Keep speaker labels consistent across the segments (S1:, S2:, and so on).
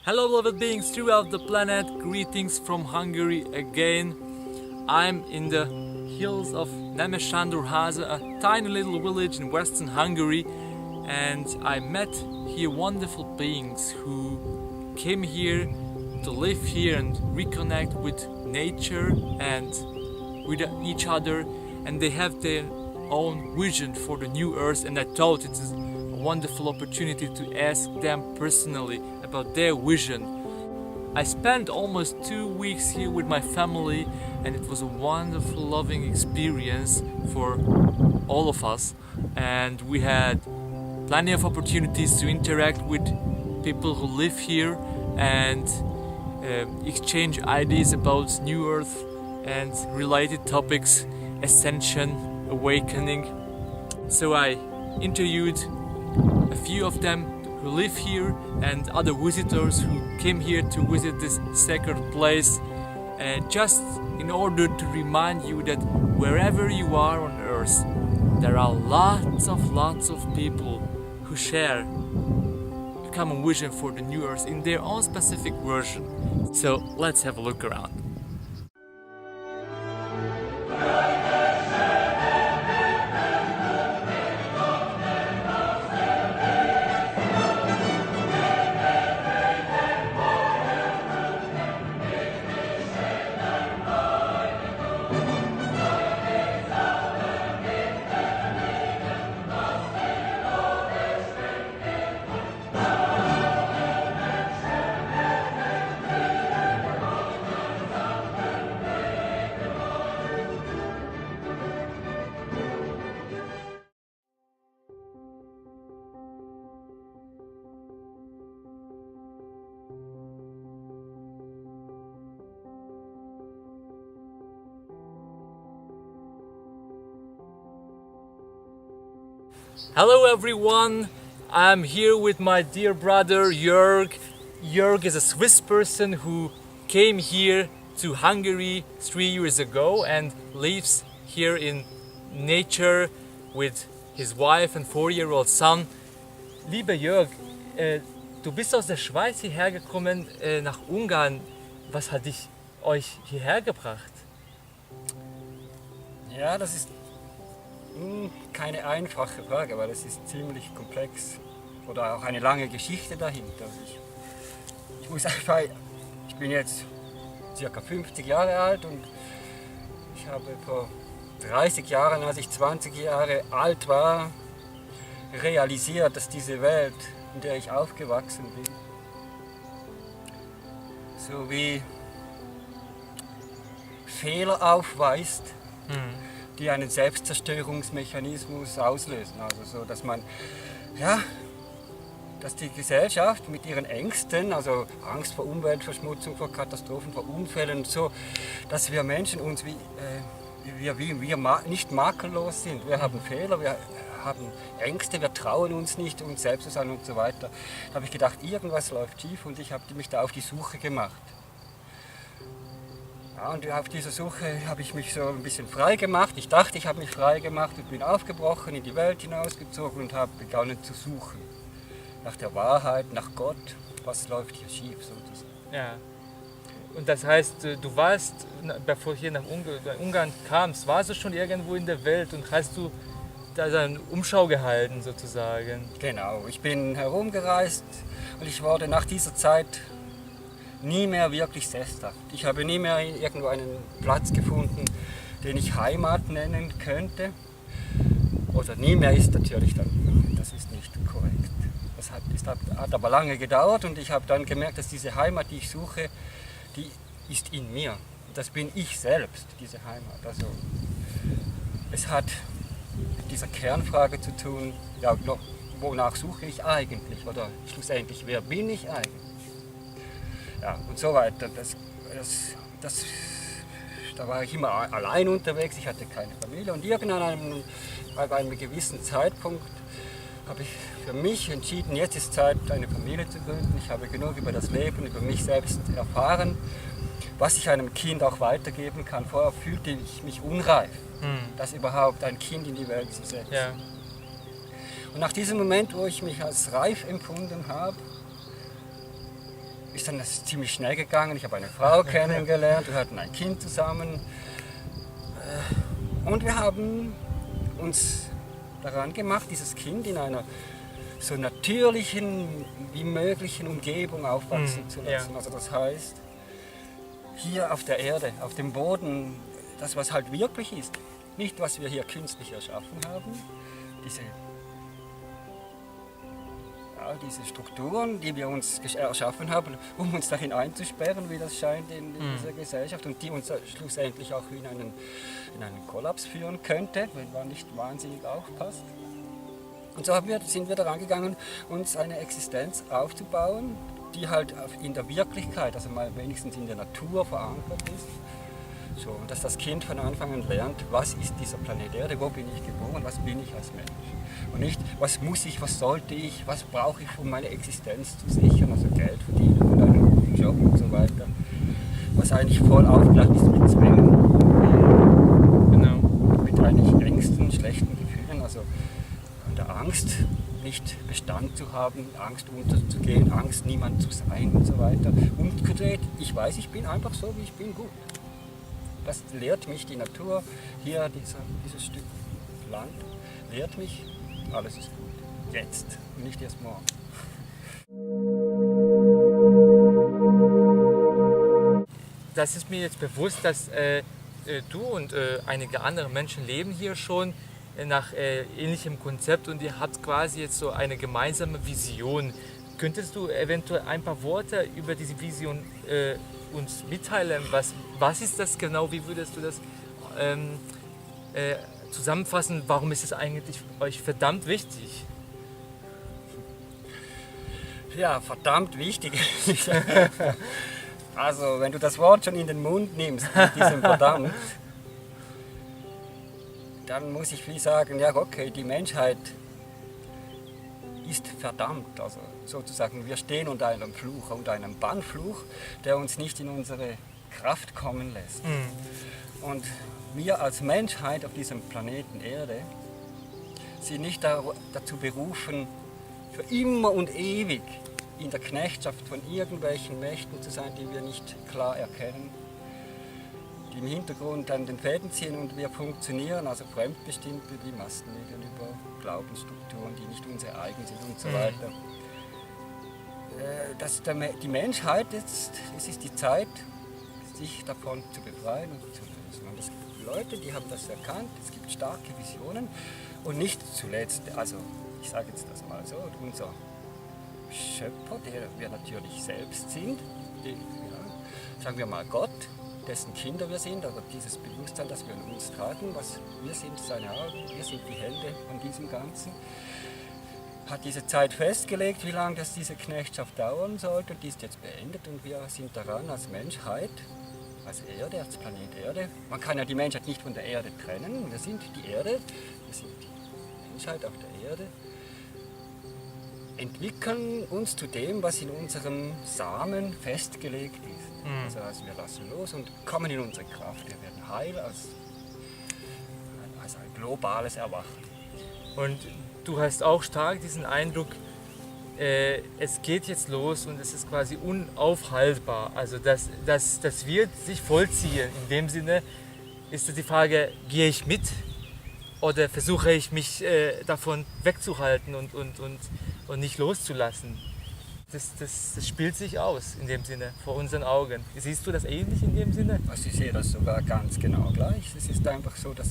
S1: Hello beloved beings throughout the planet, greetings from Hungary again. I'm in the hills of Nemesandurháza, a tiny little village in western Hungary, and I met here wonderful beings who came here to live here and reconnect with nature and with each other, and they have their own vision for the new earth, and I thought it is a wonderful opportunity to ask them personally about their vision. I spent almost 2 weeks here with my family, and it was a wonderful, loving experience for all of us, and we had plenty of opportunities to interact with people who live here and exchange ideas about New Earth and related topics, ascension, awakening. So I interviewed a few of them who live here and other visitors who came here to visit this sacred place, just in order to remind you that wherever you are on earth, there are lots of people who share a common vision for the new earth in their own specific version. So let's have a look around. Hello everyone, I'm here with my dear brother Jörg. Jörg is a Swiss person who came here to Hungary 3 years ago and lives here in nature with his wife and 4-year-old son. Lieber Jörg, du bist aus der Schweiz hierher gekommen nach Ungarn. Was hat euch hierher gebracht?
S2: Ja, das ist keine einfache Frage, weil es ist ziemlich komplex oder auch eine lange Geschichte dahinter. Also ich muss einfach, ich bin jetzt ca. 50 Jahre alt und ich habe vor 30 Jahren, als ich 20 Jahre alt war, realisiert, dass diese Welt, in der ich aufgewachsen bin, so wie Fehler aufweist, die einen Selbstzerstörungsmechanismus auslösen. Also so, dass dass die Gesellschaft mit ihren Ängsten, also Angst vor Umweltverschmutzung, vor Katastrophen, vor Unfällen und so, dass wir Menschen uns nicht makellos sind. Wir haben Fehler, wir haben Ängste, wir trauen uns nicht, uns selbst zu sein und so weiter. Da habe ich gedacht, irgendwas läuft schief und ich habe mich da auf die Suche gemacht. Ja, und auf dieser Suche habe ich mich so ein bisschen frei gemacht. Ich dachte, ich habe mich frei gemacht und bin aufgebrochen, in die Welt hinausgezogen und habe begonnen zu suchen. Nach der Wahrheit, nach Gott, was läuft hier schief sozusagen.
S1: Ja. Und das heißt, du warst, bevor du hier nach Ungarn kamst, warst du schon irgendwo in der Welt und hast du da eine Umschau gehalten sozusagen?
S2: Genau, ich bin herumgereist und ich wurde nach dieser Zeit nie mehr wirklich sesshaft. Ich habe nie mehr irgendwo einen Platz gefunden, den ich Heimat nennen könnte. Oder nie mehr ist natürlich dann, das ist nicht korrekt. Das hat aber lange gedauert und ich habe dann gemerkt, dass diese Heimat, die ich suche, die ist in mir. Das bin ich selbst, diese Heimat. Also es hat mit dieser Kernfrage zu tun, ja, wonach suche ich eigentlich? Oder schlussendlich, wer bin ich eigentlich? Ja, und so weiter. Da war ich immer allein unterwegs, ich hatte keine Familie und bei einem gewissen Zeitpunkt habe ich für mich entschieden, jetzt ist Zeit, eine Familie zu gründen. Ich habe genug über das Leben, über mich selbst erfahren, was ich einem Kind auch weitergeben kann. Vorher fühlte ich mich unreif, das überhaupt ein Kind in die Welt zu setzen.
S1: Ja.
S2: Und nach diesem Moment, wo ich mich als reif empfunden habe, ist dann das ziemlich schnell gegangen. Ich habe eine Frau kennengelernt, wir hatten ein Kind zusammen. Und wir haben uns daran gemacht, dieses Kind in einer so natürlichen wie möglichen Umgebung aufwachsen zu lassen.
S1: Ja.
S2: Also das heißt, hier auf der Erde, auf dem Boden, das was halt wirklich ist. Nicht, was wir hier künstlich erschaffen haben, diese Strukturen, die wir uns erschaffen haben, um uns darin einzusperren, wie das scheint in dieser Gesellschaft und die uns schlussendlich auch in einen Kollaps führen könnte, wenn man nicht wahnsinnig aufpasst. Und so sind wir daran gegangen, uns eine Existenz aufzubauen, die halt in der Wirklichkeit, also mal wenigstens in der Natur verankert ist. So, dass das Kind von Anfang an lernt, was ist dieser Planet Erde, wo bin ich geboren, was bin ich als Mensch. Und nicht, was muss ich, was sollte ich, was brauche ich, um meine Existenz zu sichern, also Geld verdienen und einen guten Job und so weiter. Was eigentlich voll aufgeladen ist mit Zwängen.
S1: Genau.
S2: Mit eigentlich Ängsten, schlechten Gefühlen, also an der Angst, nicht Bestand zu haben, Angst unterzugehen, Angst niemand zu sein und so weiter. Umgedreht, ich weiß, ich bin einfach so, wie ich bin, gut. Das lehrt mich die Natur, hier dieses Stück Land, lehrt mich, alles ist gut. Jetzt und nicht erst morgen.
S1: Das ist mir jetzt bewusst, dass du und einige andere Menschen leben hier schon nach ähnlichem Konzept und ihr habt quasi jetzt so eine gemeinsame Vision. Könntest du eventuell ein paar Worte über diese Vision uns mitteilen? Was ist das genau? Wie würdest du das zusammenfassen? Warum ist es eigentlich euch verdammt wichtig?
S2: Ja, verdammt wichtig. Also, wenn du das Wort schon in den Mund nimmst, mit diesem verdammt, dann muss ich viel sagen, ja okay, die Menschheit ist verdammt. Also sozusagen, wir stehen unter einem Fluch, unter einem Bannfluch, der uns nicht in unsere Kraft kommen lässt. Und wir als Menschheit auf diesem Planeten Erde sind nicht dazu berufen, für immer und ewig in der Knechtschaft von irgendwelchen Mächten zu sein, die wir nicht klar erkennen, die im Hintergrund an den Fäden ziehen und wir funktionieren, also fremdbestimmt über die Massenmedien, über Glaubensstrukturen, die nicht unsere eigen sind und so weiter. Die Menschheit, es ist die Zeit, sich davon zu befreien und zu lösen. Und es gibt Leute, die haben das erkannt, es gibt starke Visionen und nicht zuletzt, also ich sage jetzt das mal so, unser Schöpfer, der wir natürlich selbst sind, sagen wir mal Gott, dessen Kinder wir sind, also dieses Bewusstsein, das wir in uns tragen, was wir sind, seine Augen, wir sind die Hände von diesem Ganzen, hat diese Zeit festgelegt, wie lange das diese Knechtschaft dauern sollte und die ist jetzt beendet und wir sind daran als Menschheit, als Erde, als Planet Erde. Man kann ja die Menschheit nicht von der Erde trennen, wir sind die Erde, wir sind die Menschheit auf der Erde, entwickeln uns zu dem, was in unserem Samen festgelegt ist. Also wir lassen los und kommen in unsere Kraft. Wir werden heil als ein globales Erwachen.
S1: Und du hast auch stark diesen Eindruck, es geht jetzt los und es ist quasi unaufhaltbar. Also das wird sich vollziehen. In dem Sinne ist die Frage, gehe ich mit oder versuche ich mich davon wegzuhalten und nicht loszulassen. Das spielt sich aus in dem Sinne vor unseren Augen. Siehst du das ähnlich in dem Sinne?
S2: Also ich sehe das sogar ganz genau gleich. Es ist einfach so, dass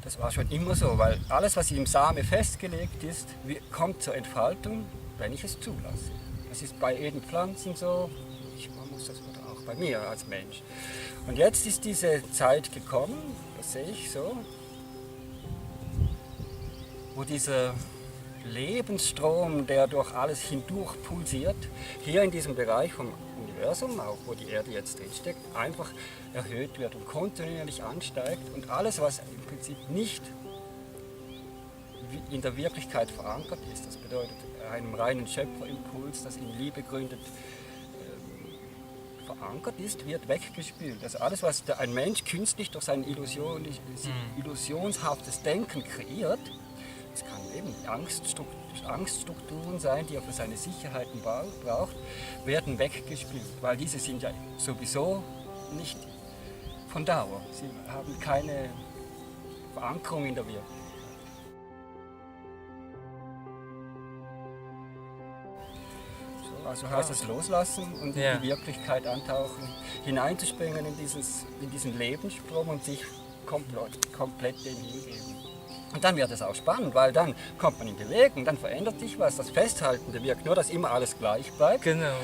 S2: das war schon immer so, weil alles, was im Samen festgelegt ist, kommt zur Entfaltung, wenn ich es zulasse. Das ist bei jedem Pflanzen so, man muss das auch bei mir als Mensch. Und jetzt ist diese Zeit gekommen, das sehe ich so, wo dieser Lebensstrom, der durch alles hindurch pulsiert, hier in diesem Bereich vom Universum, auch wo die Erde jetzt drinsteckt, einfach erhöht wird und kontinuierlich ansteigt und alles, was im Prinzip nicht in der Wirklichkeit verankert ist, das bedeutet einem reinen Schöpferimpuls, das in Liebe gründet, verankert ist, wird weggespült. Also alles, was ein Mensch künstlich durch sein illusionshaftes Denken kreiert, das kann eben Angststrukturen sein, die er für seine Sicherheiten braucht, werden weggespült, weil diese sind ja sowieso nicht von Dauer. Sie haben keine Verankerung in der Wirklichkeit. Also heißt es loslassen und in die Wirklichkeit antauchen, hineinzuspringen in diesen Lebensstrom und sich komplett dem hingeben. Und dann wird es auch spannend, weil dann kommt man in Bewegung, dann verändert sich was. Das Festhaltende wirkt nur, dass immer alles gleich bleibt.
S1: Genau.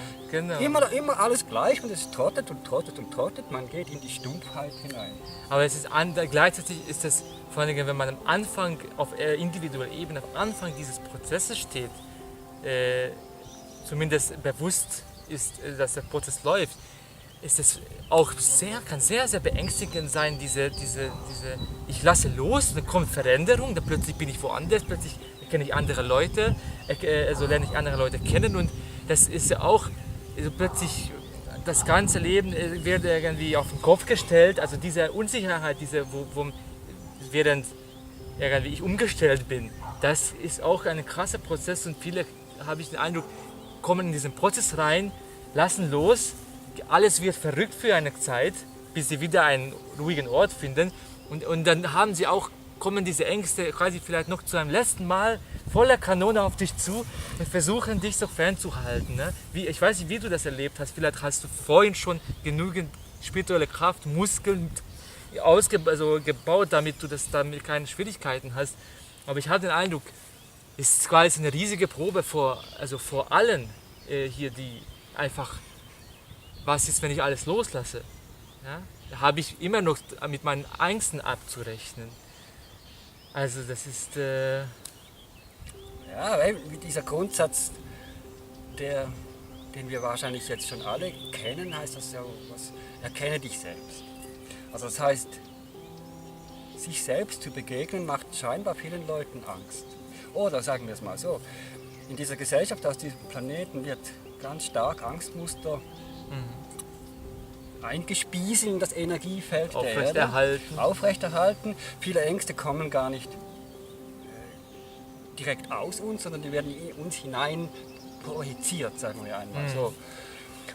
S2: Immer alles gleich und es trottet und trottet und trottet. Man geht in die Stumpfheit hinein.
S1: Aber es ist gleichzeitig ist es, vor allem wenn man am Anfang, auf individueller Ebene, am Anfang dieses Prozesses steht, zumindest bewusst ist, dass der Prozess läuft, ist es auch kann sehr, sehr beängstigend sein, ich lasse los, dann kommt Veränderung, dann plötzlich bin ich woanders, plötzlich kenne ich andere Leute, also lerne ich andere Leute kennen und das ist ja auch, also plötzlich das ganze Leben wird irgendwie auf den Kopf gestellt, also diese Unsicherheit, während irgendwie ich umgestellt bin, das ist auch ein krasser Prozess und viele, habe ich den Eindruck, kommen in diesen Prozess rein, lassen los, alles wird verrückt für eine Zeit, bis sie wieder einen ruhigen Ort finden und dann kommen diese Ängste quasi vielleicht noch zu einem letzten Mal voller Kanone auf dich zu und versuchen dich so fernzuhalten. Ne? Ich weiß nicht, wie du das erlebt hast, vielleicht hast du vorhin schon genügend spirituelle Kraft, Muskeln gebaut, damit du damit keine Schwierigkeiten hast. Aber ich hatte den Eindruck, es ist quasi eine riesige Probe vor allen hier, die einfach, was ist, wenn ich alles loslasse? Ja? Da habe ich immer noch mit meinen Ängsten abzurechnen. Also das ist...
S2: Ja, dieser Grundsatz, den wir wahrscheinlich jetzt schon alle kennen, heißt das ja, erkenne dich selbst. Also das heißt, sich selbst zu begegnen, macht scheinbar vielen Leuten Angst. Oder sagen wir es mal so, in dieser Gesellschaft, aus diesem Planeten wird ganz stark Angstmuster eingespieselt in das Energiefeld der Erde. Aufrechterhalten. Viele Ängste kommen gar nicht direkt aus uns, sondern die werden in uns hinein projiziert, sagen wir einmal so.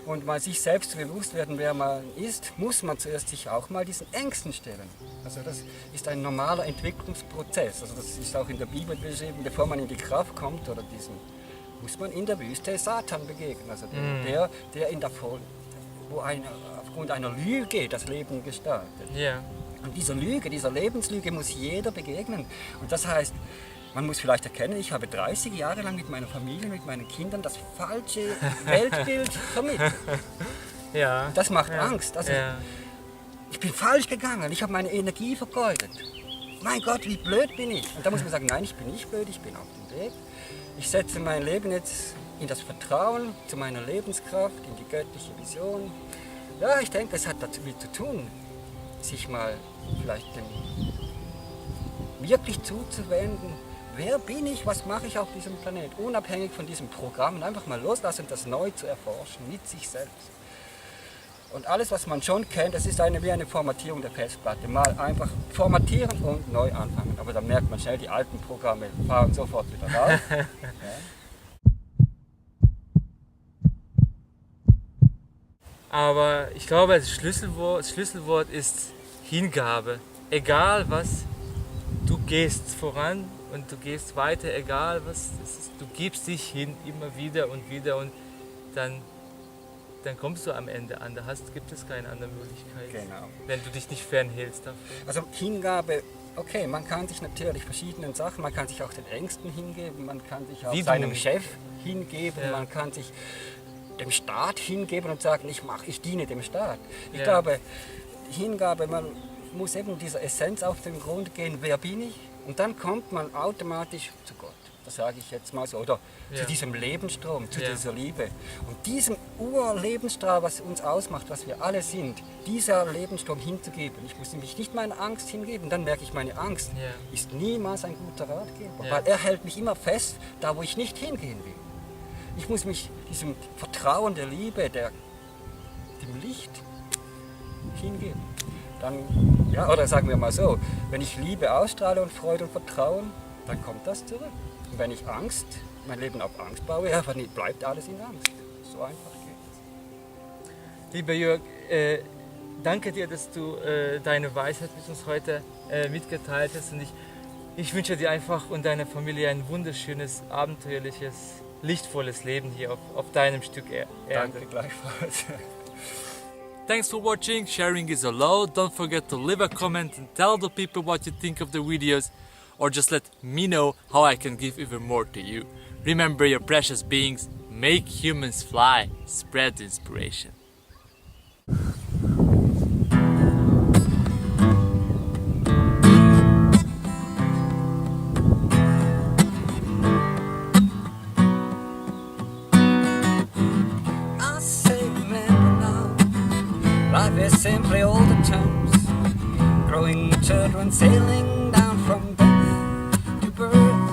S2: Und mal sich selbst bewusst werden, wer man ist, muss man zuerst sich auch mal diesen Ängsten stellen. Also das ist ein normaler Entwicklungsprozess. Also das ist auch in der Bibel beschrieben, bevor man in die Kraft kommt oder muss man in der Wüste Satan begegnen. Also der aufgrund einer Lüge das Leben gestaltet.
S1: Yeah.
S2: Und dieser Lebenslüge muss jeder begegnen. Und das heißt, man muss vielleicht erkennen, ich habe 30 Jahre lang mit meiner Familie, mit meinen Kindern das falsche Weltbild vermittelt.
S1: Ja.
S2: Das macht Angst. Also, ich bin falsch gegangen, ich habe meine Energie vergeudet. Mein Gott, wie blöd bin ich? Und da muss man sagen, nein, ich bin nicht blöd, ich bin auf dem Weg. Ich setze mein Leben jetzt in das Vertrauen zu meiner Lebenskraft, in die göttliche Vision. Ja, ich denke, es hat damit zu tun, sich mal vielleicht dem wirklich zuzuwenden. Wer bin ich, was mache ich auf diesem Planet? Unabhängig von diesem Programm und einfach mal loslassen und das neu zu erforschen mit sich selbst. Und alles, was man schon kennt, das ist wie eine Formatierung der Festplatte. Mal einfach formatieren und neu anfangen. Aber dann merkt man schnell, die alten Programme fahren sofort wieder raus. Ja.
S1: Aber ich glaube, das Schlüsselwort ist Hingabe. Egal was, du gehst voran und du gehst weiter, egal was es ist. Du gibst dich hin, immer wieder und dann kommst du am Ende an. Gibt es keine andere Möglichkeit,
S2: Genau.
S1: Wenn du dich nicht fernhältst dafür.
S2: Also Hingabe, okay, man kann sich natürlich verschiedenen Sachen, man kann sich auch den Ängsten hingeben, man kann sich auch seinem Chef hingeben, man kann sich dem Staat hingeben und sagen, ich diene dem Staat. Ich glaube, Hingabe, man muss eben dieser Essenz auf den Grund gehen, wer bin ich? Und dann kommt man automatisch zu Gott. Das sage ich jetzt mal so. Oder zu diesem Lebensstrom, zu dieser Liebe. Und diesem Urlebensstrahl, was uns ausmacht, was wir alle sind, dieser Lebensstrom hinzugeben. Ich muss nämlich nicht meine Angst hingeben, dann merke ich, meine Angst ist niemals ein guter Ratgeber. Weil er hält mich immer fest, da wo ich nicht hingehen will. Ich muss mich diesem Vertrauen der Liebe, dem Licht hingeben. Dann, oder sagen wir mal so, wenn ich Liebe ausstrahle und Freude und Vertrauen, dann kommt das zurück. Und wenn ich mein Leben auf Angst baue, ja, dann bleibt alles in Angst. So einfach geht es.
S1: Lieber Jörg, danke dir, dass du deine Weisheit mit uns heute mitgeteilt hast. Und ich wünsche dir einfach und deiner Familie ein wunderschönes, abenteuerliches, lichtvolles Leben hier auf deinem Stück Erde.
S2: Danke gleichfalls.
S1: Thanks for watching. Sharing is allowed. Don't forget to leave a comment and tell the people what you think of the videos, or just let me know how I can give even more to you. Remember, your precious beings, make humans fly, spread inspiration.
S2: I say remember now, life is simply all the terms. Growing children sailing down from birth to birth.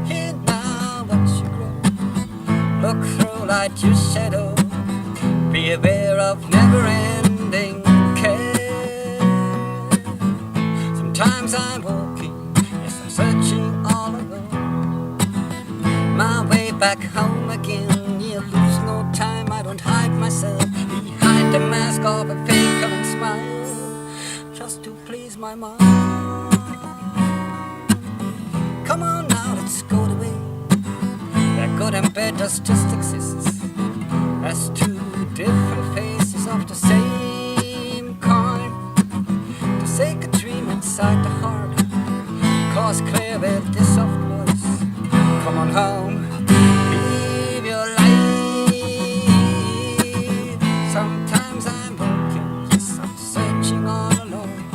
S2: Hear now what you grow, look through light your shadow. Be aware of never-ending care. Sometimes I'm walking, yes I'm searching all alone. My way back home again, you lose no time, I don't hide myself behind the mask of a fake and smile, just to please my mind. Come on now, let's go the way where good and bad does just exist, as two different faces of the same coin. To take a dream inside the heart, cause clear with this soft voice. Come on home, live your life. Sometimes I'm broken, yes I'm searching all alone.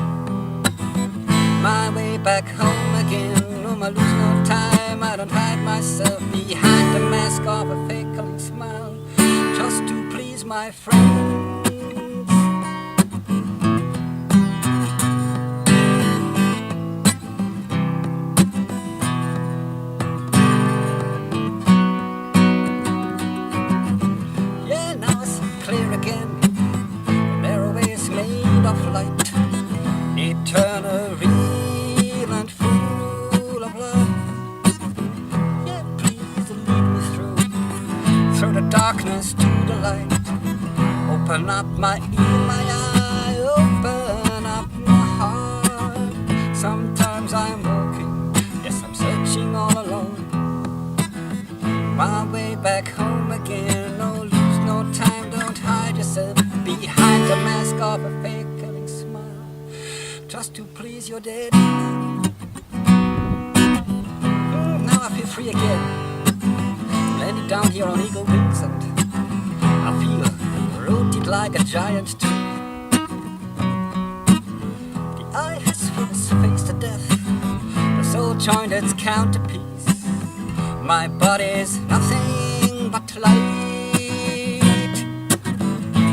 S2: My way back home again, no I lose no time, I don't hide myself behind the mask of a fake smile, just to please my friends. Yeah, now it's clear again, the narrow way is made of light, eternal, real and full of love. Yeah, please lead me through the darkness to the light. Open up my ear, my eye, open up my heart. Sometimes I'm walking, yes I'm searching all alone. My way back home again, no lose no time, don't hide yourself behind the mask of a fake smile, just to please your daddy. Now I feel free again, landed down here on eagle wings, and I feel rooted like a giant tree. The eye has filled its face to death, the soul joined its counterpiece. My body is nothing but light.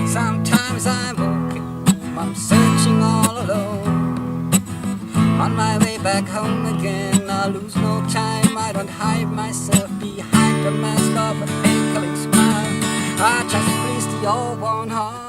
S2: Sometimes I'm walking, I'm searching all alone. On my way back home again, I lose no time, I don't hide myself behind the mask of a fake smile. I just please the all one heart.